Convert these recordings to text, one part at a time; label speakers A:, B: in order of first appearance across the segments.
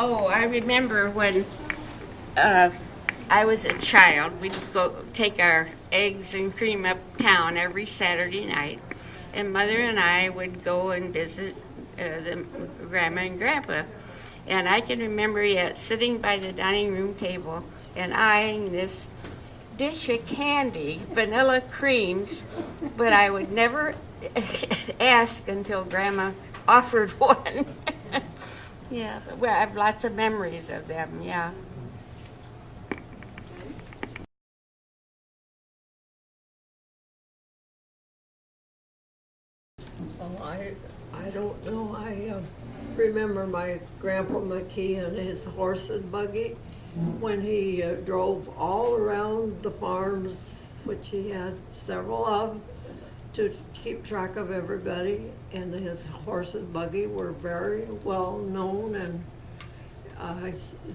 A: Oh, I remember when I was a child, we'd go take our eggs and cream uptown every Saturday night, and Mother and I would go and visit the Grandma and Grandpa. And I can remember yet sitting by the dining room table and eyeing this dish of candy, vanilla creams, but I would never ask until Grandma offered one. Yeah, but I have lots of memories of them, yeah.
B: Well, I don't know. I remember my Grandpa McKie and his horse and buggy when he drove all around the farms, which he had several of, to keep track of everybody. And his horse and buggy were very well known, and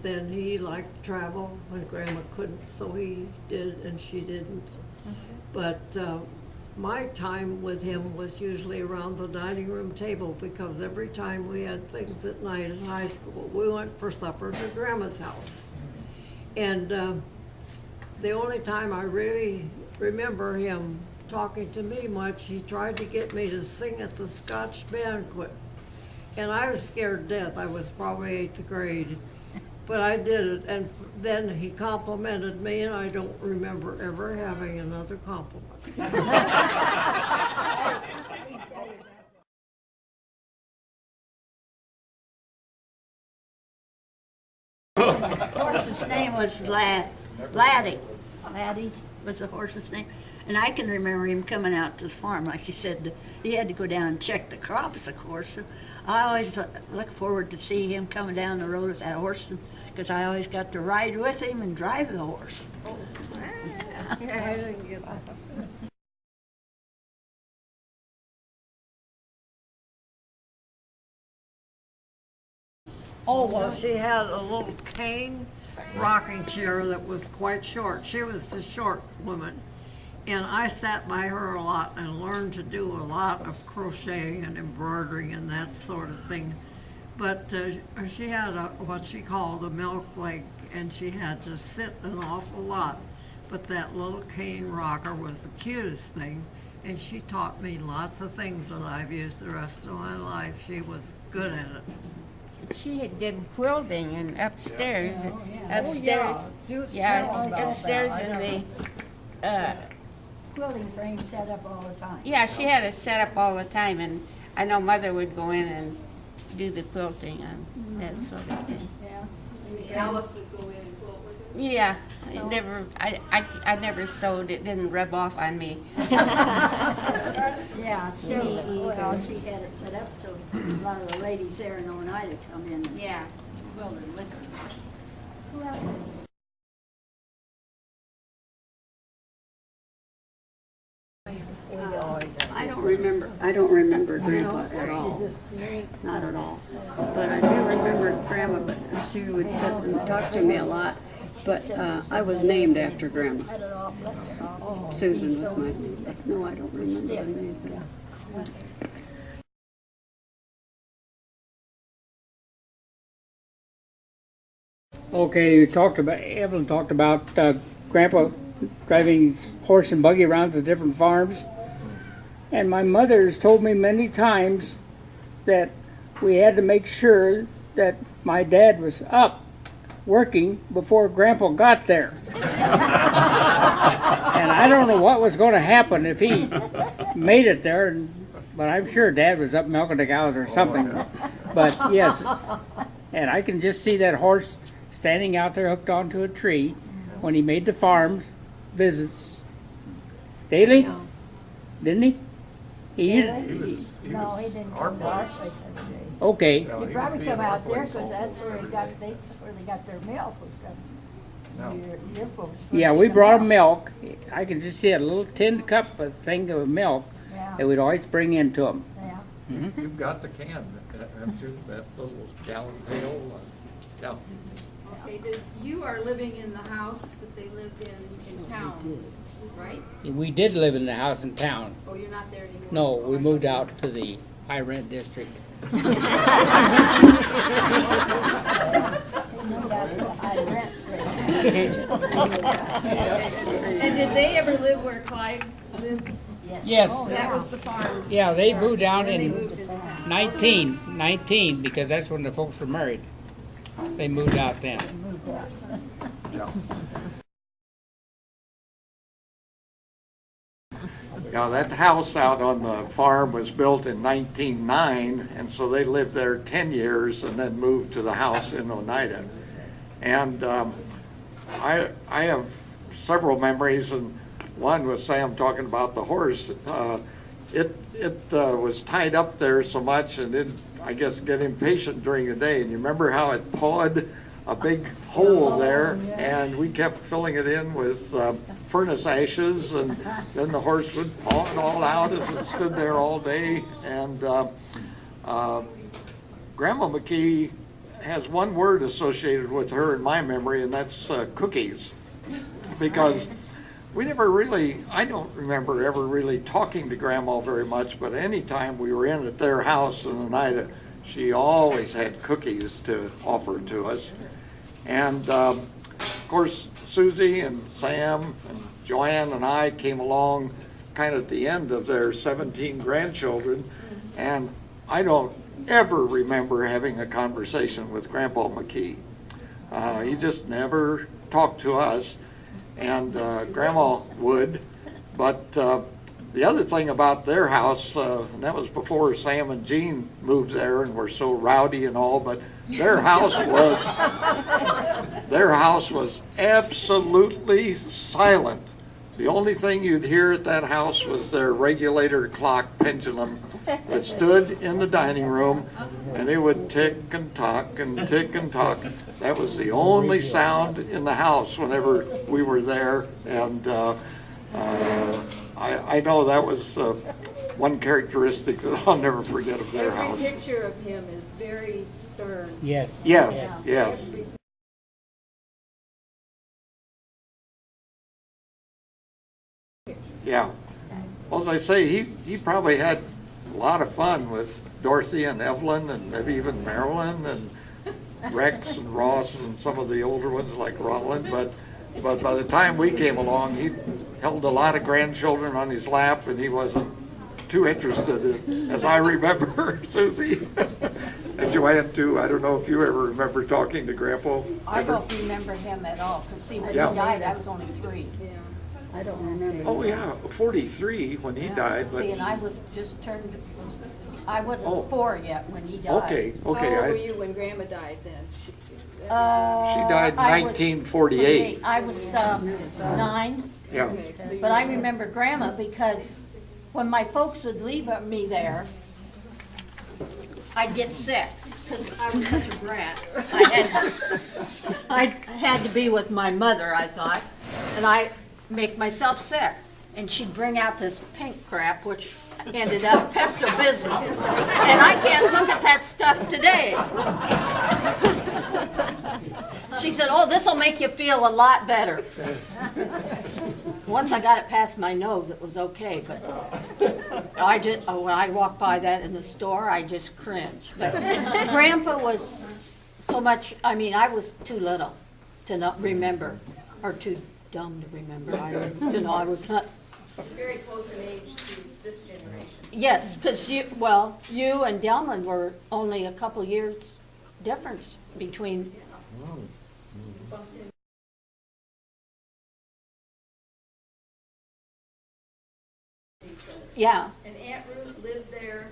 B: then he liked to travel when Grandma couldn't, so he did and she didn't. But my time with him was usually around the dining room table, because every time we had things at night in high school, we went for supper to Grandma's house. And the only time I really remember him talking to me much, he tried to get me to sing at the Scotch banquet. And I was scared to death. I was probably 8th grade. But I did it, and then he complimented me, and I don't remember ever having another compliment.
C: The horse's name was Laddie. Laddie was the horse's name. And I can remember him coming out to the farm. Like she said, he had to go down and check the crops, of course. So I always look forward to see him coming down the road with that horse, because I always got to ride with him and drive the horse.
B: Oh, I didn't get that. Oh, well, she had a little cane rocking chair that was quite short. She was a short woman. And I sat by her a lot and learned to do a lot of crocheting and embroidering and that sort of thing. But she had what she called a milk leg, and she had to sit an awful lot. But that little cane rocker was the cutest thing, and she taught me lots of things that I've used the rest of my life. She was good at it.
A: She did quilting and upstairs, upstairs in the
C: Quilting frame set up all the time.
A: yeah, she had it set up all the time, and I know Mother would go in and do the quilting and that sort of thing.
C: Yeah.
D: Alice would go in and quilt with her.
A: Yeah, I never sewed. It didn't rub off on me.
C: Yeah, so, well, she had it set up so a lot of the ladies there in Oneida come in and quilted with her.
D: Who else?
C: I don't remember Grandpa at all. Not at all. But I do remember Grandma, but she would sit and talk to me a lot. But I was named after Grandma. Susan was my name. But no, I don't remember anything.
E: Okay, Evelyn talked about Grandpa driving his horse and buggy around to different farms. And my mother has told me many times that we had to make sure that my dad was up working before Grandpa got there. And I don't know what was going to happen if he made it there, but I'm sure Dad was up milking the cows or something. But yes, and I can just see that horse standing out there hooked onto a tree when he made the farm visits daily, didn't he?
C: No, he didn't come to our place every day.
E: Okay.
C: He probably come out there because that's where they got their milk was coming. Your folks.
E: Yeah, we brought him milk. I can just see a little tin cup, a thing of milk that we'd always bring into him.
C: Yeah.
E: Mm-hmm.
F: You've got the can, that little gallon pail. Yeah.
D: Okay, you are living in the house that they lived in town, right?
E: We did live in the house in town.
D: Oh, you're not there anymore?
E: No, we moved out to the high rent district.
D: And did they ever live where Clyde lived?
E: Yes.
D: That was the farm.
E: Yeah, they moved down
D: Then they
E: in
D: moved it.
E: 19, because that's when the folks were married. They moved out then.
F: Yeah, that house out on the farm was built in 1909, and so they lived there 10 years and then moved to the house in Oneida. And I have several memories, and one was Sam talking about the horse. It was tied up there so much and didn't, I guess, get impatient during the day. And you remember how it pawed a big hole there, and we kept filling it in with furnace ashes, and then the horse would paw it all out as it stood there all day. And Grandma McKie has one word associated with her in my memory, and that's cookies, because we never really, I don't remember ever really talking to Grandma very much, but anytime we were in at their house in Oneida, she always had cookies to offer to us. And of course, Susie and Sam and Joanne and I came along kind of at the end of their 17 grandchildren, and I don't ever remember having a conversation with Grandpa McKie. He just never talked to us, and Grandma would. But the other thing about their house, and that was before Sam and Jean moved there and were so rowdy and all, but their house was absolutely silent. The only thing you'd hear at that house was their regulator clock pendulum that stood in the dining room, and it would tick and tock and tick and tock. That was the only sound in the house whenever we were there, and I know that was one characteristic that I'll never forget of their house.
D: Every picture of him is very stern.
E: Yes.
F: Yes, yes. Yeah. Well, as I say, he probably had a lot of fun with Dorothy and Evelyn and maybe even Marilyn and Rex and Ross and some of the older ones like Roland. But by the time we came along, he held a lot of grandchildren on his lap, and he wasn't too interested, as I remember, Susie. And Joanne too. I don't know if you ever remember talking to Grandpa.
C: I don't remember him at all, because see, when he
F: Yeah.
C: died, I was only 3. I don't remember.
F: Oh yeah, 43 when he died. But
C: See, and I was just I wasn't
F: Oh.
C: 4 yet when he died.
F: okay.
D: How old were
F: I,
D: you when Grandma died then?
F: she died in
C: I was
F: 1948.
C: I was 9,
F: Yeah.
C: but I remember Grandma because when my folks would leave me there, I'd get sick because I was such a brat. I had to be with my mother, I thought, and I make myself sick. And she'd bring out this pink crap, which ended up Pepto-Bismol. And I can't look at that stuff today. She said, "Oh, this will make you feel a lot better." Once I got it past my nose, it was okay, but when I walked by that in the store, I just cringed. But Grandpa was so much, I mean, I was too little to not remember, or too dumb to remember. I was not.
D: Very close in age to this generation.
C: Yes, because you and Delman were only a couple years difference between. Yeah.
D: And Aunt Ruth lived there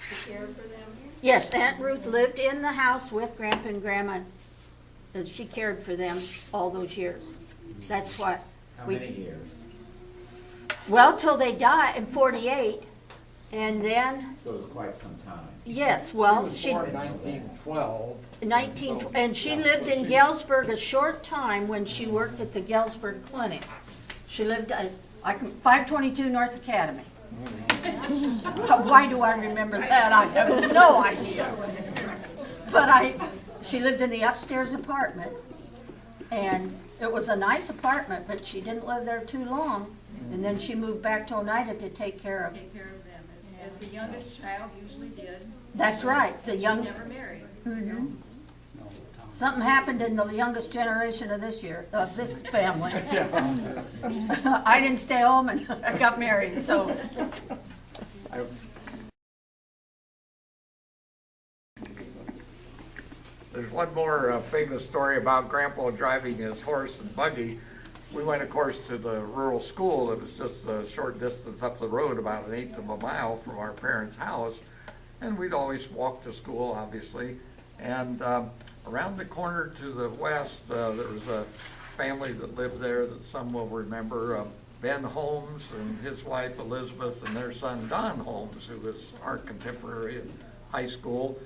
D: to care for them?
C: Yes, Aunt Ruth lived in the house with Grandpa and Grandma, and she cared for them all those years. That's what
G: How many years?
C: Well, till they died in 48, and then,
G: So it was quite some time.
C: yes, well, she,
F: 1912.
C: and she lived in Galesburg a short time when she worked at the Galesburg Clinic. She lived at 522 North Academy. Why do I remember that? I have no idea. But she lived in the upstairs apartment, and it was a nice apartment, but she didn't live there too long. And then she moved back to Oneida to take care of.
D: Take care of them, as the youngest child usually did.
C: That's right, the
D: She
C: young.
D: never married.
C: Mhm. Something happened in the youngest generation of this family. I didn't stay home and I got married, so.
F: There's one more famous story about Grandpa driving his horse and buggy. We went, of course, to the rural school. It was just a short distance up the road, about 1/8 of a mile from our parents' house. And we'd always walk to school, obviously. And around the corner to the west, there was a family that lived there that some will remember, Ben Holmes and his wife Elizabeth and their son Don Holmes, who was our contemporary in high school.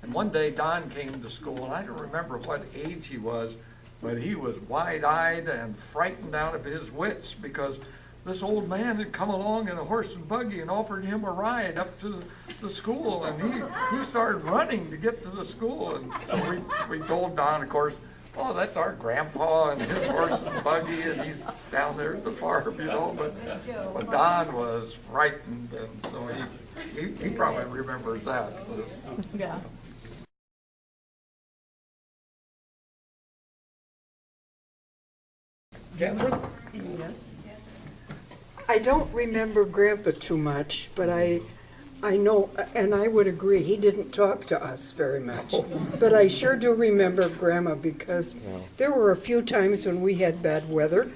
F: And one day Don came to school, and I don't remember what age he was, but he was wide-eyed and frightened out of his wits because this old man had come along in a horse and buggy and offered him a ride up to the school, and he started running to get to the school. And so we told Don, of course, oh, that's our grandpa and his horse and buggy, and he's down there at the farm, you know. But Don was frightened, and so he probably remembers that.
C: Yeah.
F: Catherine?
C: Yes.
H: I don't remember Grandpa too much, but I know, and I would agree, he didn't talk to us very much. But I sure do remember Grandma because there were a few times when we had bad weather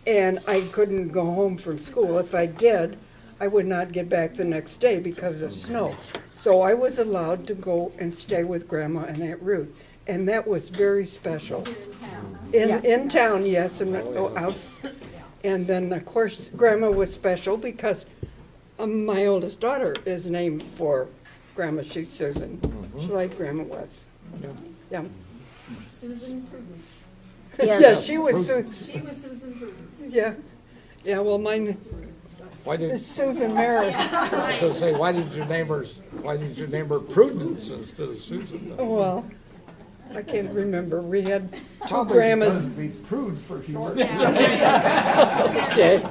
H: and I couldn't go home from school. If I did, I would not get back the next day because of snow. So I was allowed to go and stay with Grandma and Aunt Ruth. And that was very special. In town, yes, and out. And then, of course, Grandma was special because my oldest daughter is named for Grandma. She's Susan. She's like Grandma was. Yeah.
D: Susan Prudence.
H: Yeah, she was.
D: She was Susan Prudence.
H: Yeah. Yeah. Well, mine
F: Why did
H: is Susan Merritt.
F: I was going to say, why did you name her Prudence instead of Susan?
H: Well, I can't remember. We had two grandmas.
F: Be Prude for short.
H: Okay.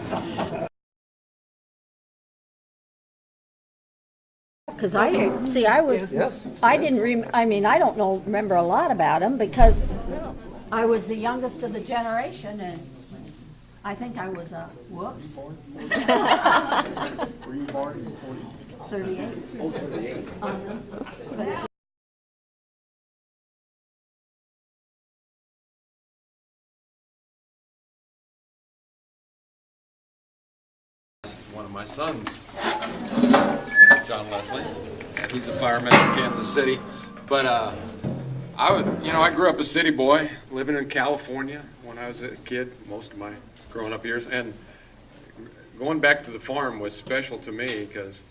C: Because I
F: Yes.
C: I didn't I don't remember a lot about him because I was the youngest of the generation, and I think I was a whoops.
F: Were you born in
C: 38.
F: Oh, 38.
C: But
I: one of my sons, John Leslie, and he's a fireman in Kansas City. But I grew up a city boy, living in California when I was a kid, most of my growing up years, and going back to the farm was special to me because,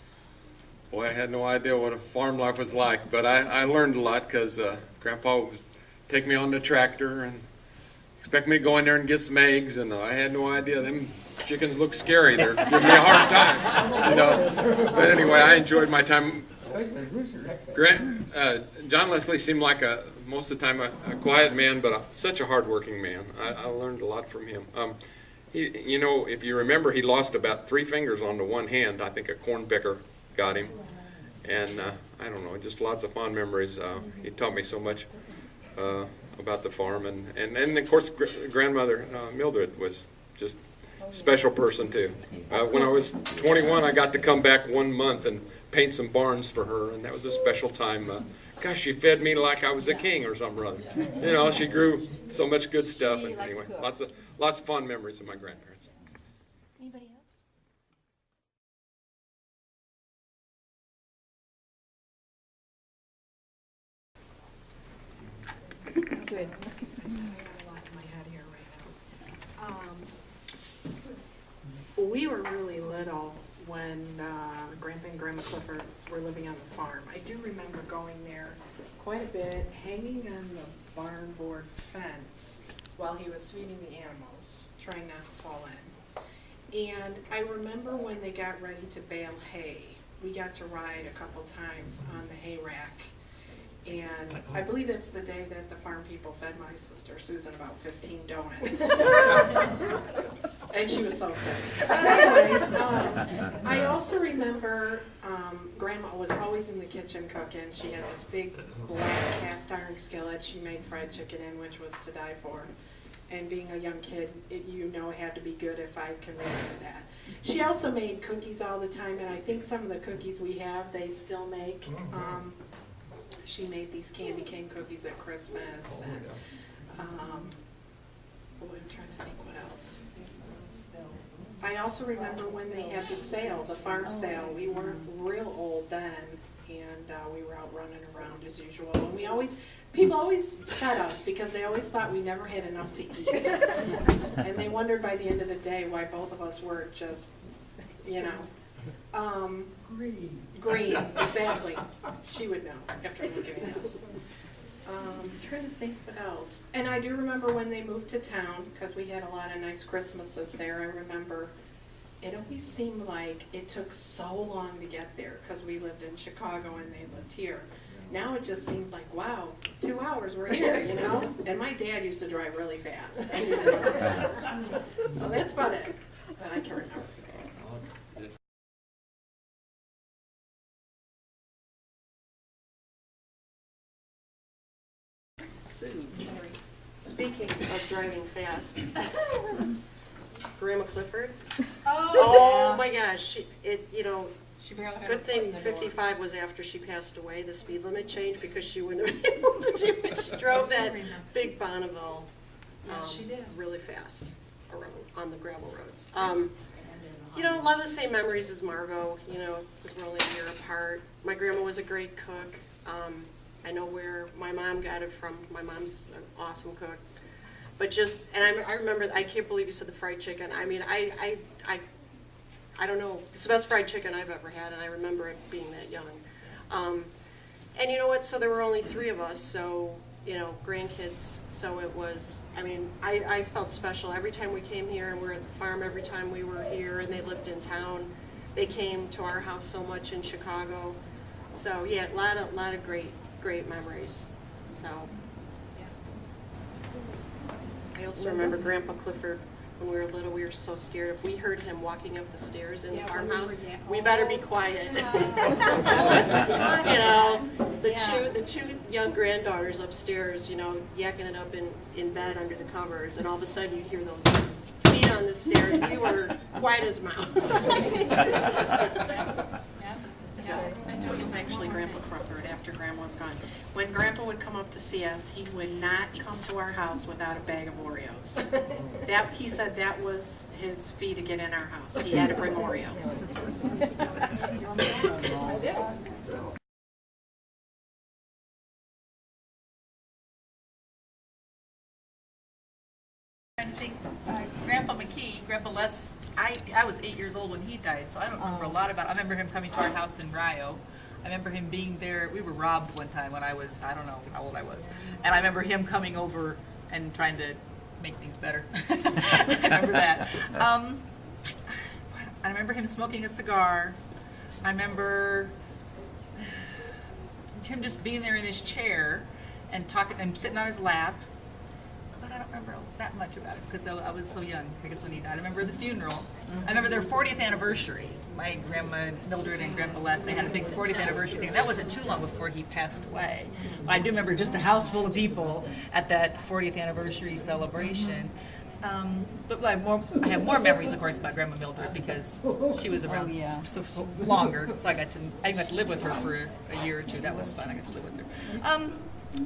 I: boy, I had no idea what a farm life was like. But I learned a lot because Grandpa would take me on the tractor and expect me to go in there and get some eggs, and I had no idea. Them chickens look scary. They're giving me a hard time, you know. But anyway, I enjoyed my time. John Leslie seemed like most of the time a quiet man, but such a hard-working man. I learned a lot from him. If you remember, he lost about 3 fingers on the one hand. I think a corn picker got him, and I don't know, just lots of fond memories. He taught me so much about the farm, and of course, grandmother Mildred was just a special person too. When I was 21, I got to come back 1 month and paint some barns for her, and that was a special time. Gosh, she fed me like I was a king or something or other. You know, she grew so much good stuff. And anyway, lots of fond memories of my grandparents.
C: anybody else?
J: Good. We were really little when Grandpa and Grandma Clifford were living on the farm. I do remember going there quite a bit, hanging on the barn board fence while he was feeding the animals, trying not to fall in. And I remember when they got ready to bale hay, we got to ride a couple times on the hay rack. And I believe that's the day that the farm people fed my sister Susan about 15 donuts. And she was so sick. But anyway, I also remember Grandma was always in the kitchen cooking. She had this big black cast iron skillet she made fried chicken in, which was to die for. And being a young kid, it had to be good if I can remember that. She also made cookies all the time, and I think some of the cookies we have, they still make. She made these candy cane cookies at Christmas. And, I'm trying to think what else. I also remember when they had the sale, the farm sale. We weren't real old then, and we were out running around as usual. And people always fed us because they always thought we never had enough to eat. And they wondered by the end of the day why both of us weren't just, green, exactly. She would know after looking at us. I'm trying to think what else. And I do remember when they moved to town, because we had a lot of nice Christmases there. I remember it always seemed like it took so long to get there because we lived in Chicago and they lived here. Now it just seems like, wow, 2 hours, we're here, And my dad used to drive really fast. So that's about it that I can remember.
K: Speaking of driving fast, Grandma Clifford.
D: Oh,
K: My gosh,
D: she barely had
K: good
D: a
K: thing
D: foot in the door.
K: 55 was after she passed away. The speed limit changed because she wouldn't have been able to do it. She drove that big Bonneville
J: She did.
K: really fast around on the gravel roads. A lot of the same memories as Margot, because we're only a year apart. My grandma was a great cook. I know where my mom got it from. My mom's an awesome cook. But I remember, I can't believe you said the fried chicken. I mean, I don't know. It's the best fried chicken I've ever had, and I remember it being that young. And you know what? So there were only 3 of us, so, grandkids. So it was, I felt special every time we came here, and we were at the farm every time we were here, and they lived in town. They came to our house so much in Chicago. So yeah, a lot of great memories. So I also remember Grandpa Clifford. When we were little, we were so scared. If we heard him walking up the stairs in the farmhouse, we better be quiet. The two young granddaughters upstairs, yakking it up in bed under the covers, and all of a sudden you hear those feet on the stairs. We were quiet as mouse.
J: It was actually Grandpa Crawford after Grandma was gone. When Grandpa would come up to see us, he would not come to our house without a bag of Oreos. He said that was his fee to get in our house. He had to bring Oreos.
L: I think Grandpa McKie, Grandpa Les, I was 8 years old when he died, so I don't remember a lot about it. I remember him coming to our house in Rio. I remember him being there. We were robbed one time when I was, I don't know how old I was. And I remember him coming over and trying to make things better. I remember that. I remember him smoking a cigar. I remember him just being there in his chair and talking and sitting on his lap. But I don't remember that much about it because I was so young, I guess, when he died. I remember the funeral. I remember their 40th anniversary. My grandma Mildred and Grandpa Les, they had a big 40th anniversary thing. That wasn't too long before he passed away. But I do remember just a house full of people at that 40th anniversary celebration. But I have more memories, of course, about Grandma Mildred because she was around so longer. So I got to live with her for a year or two. That was fun. I got to live with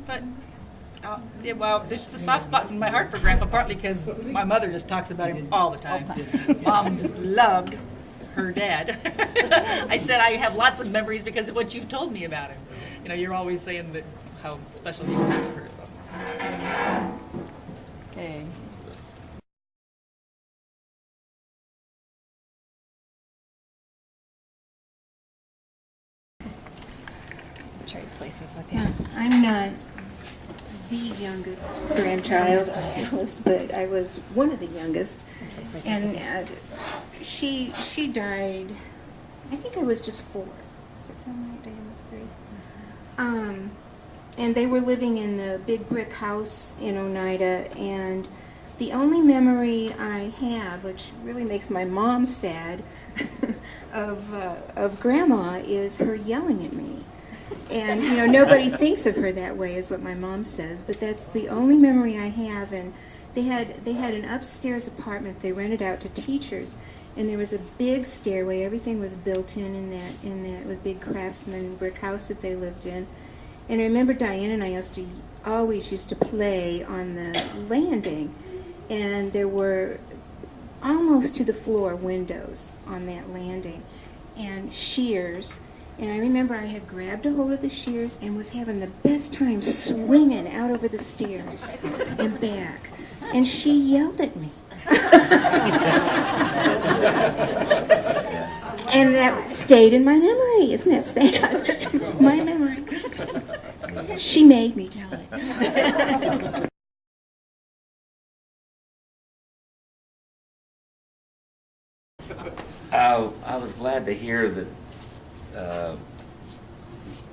L: her. There's just a soft spot in my heart for Grandpa, partly because my mother just talks about him all the time. Mom just loved her dad. I said I have lots of memories because of what you've told me about him. You're always saying that how special he was to her. So.
C: Okay.
M: Trade places with him. I'm not the youngest grandchild, but I was one of the youngest, and she died. I think I was just 4. Does that sound right? Diane was 3. And they were living in the big brick house in Oneida, and the only memory I have, which really makes my mom sad, of Grandma is her yelling at me. And, you know, nobody thinks of her that way, is what my mom says, but that's the only memory I have. And they had an upstairs apartment they rented out to teachers, and there was a big stairway. Everything was built in that big craftsman brick house that they lived in. And I remember Diane and I always used to play on the landing, and there were almost to the floor windows on that landing, and shears. And I remember I had grabbed a hold of the shears and was having the best time swinging out over the stairs and back. And she yelled at me. And that stayed in my memory. Isn't that sad? That's my memory. She made me tell it.
G: I was glad to hear that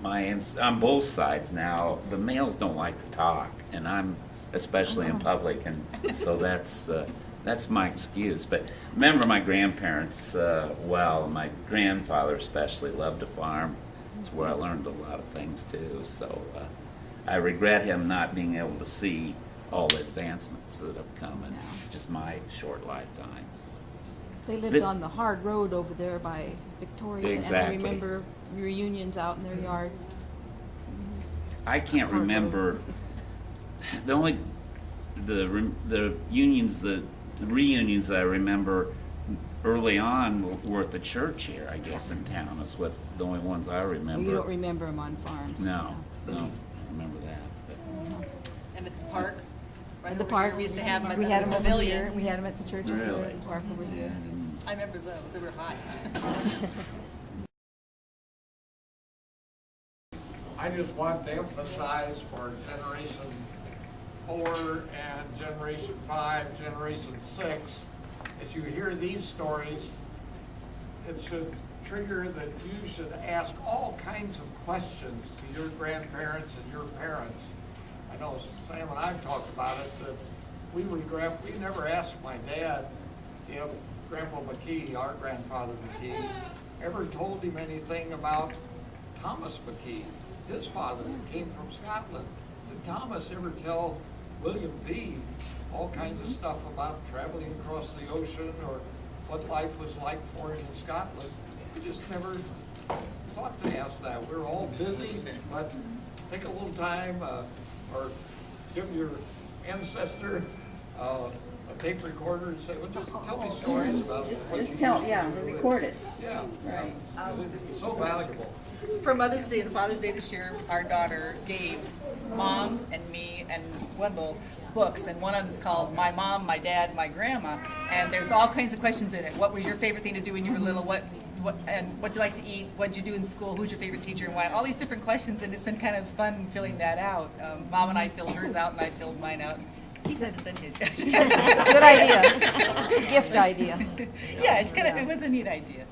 G: on both sides now, the males don't like to talk, and I'm especially in public, and so that's my excuse. But remember my grandparents well. My grandfather especially loved to farm. It's where I learned a lot of things too. So I regret him not being able to see all the advancements that have come in just my short lifetimes.
N: They lived on the hard road over there by Victoria,
G: Exactly.
N: and I remember reunions out in their yard.
G: I can't remember the reunions that I remember early on were at the church here, I guess, in town. That's what the only ones I remember.
N: Well, you don't remember them on farms.
G: No, I don't remember that. But.
L: And at the park? Right
N: In the
L: over
N: park,
L: here, we used to have them at
N: we
L: the
N: had them over
L: pavilion.
N: here. We had them at the church over
G: Really?
N: here, at the park over here.
L: I remember those. They were hot.
F: I just want to emphasize for Generation 4 and Generation 5, Generation 6, as you hear these stories, it should trigger that you should ask all kinds of questions to your grandparents and your parents. I know Sam and I've talked about it, that we never asked my dad if Grandpa McKie, our grandfather McKie, ever told him anything about Thomas McKie, his father, who came from Scotland. Did Thomas ever tell William V. all kinds of stuff about traveling across the ocean or what life was like for him in Scotland? We just never thought to ask that. We're all busy, but take a little time or give your ancestor a tape recorder and say, well, just tell me stories about
C: record it.
F: Yeah, right. It's so valuable.
L: For Mother's Day and Father's Day this year, our daughter gave Mom and me and Wendell books, and one of them is called My Mom, My Dad, My Grandma, and there's all kinds of questions in it. What was your favorite thing to do when you were little? What'd you like to eat? What'd you do in school? Who's your favorite teacher and why? All these different questions, and it's been kind of fun filling that out. Mom and I filled hers out, and I filled mine out. He hasn't done his yet.
N: Good idea. Gift idea.
L: Yeah, it was a neat idea.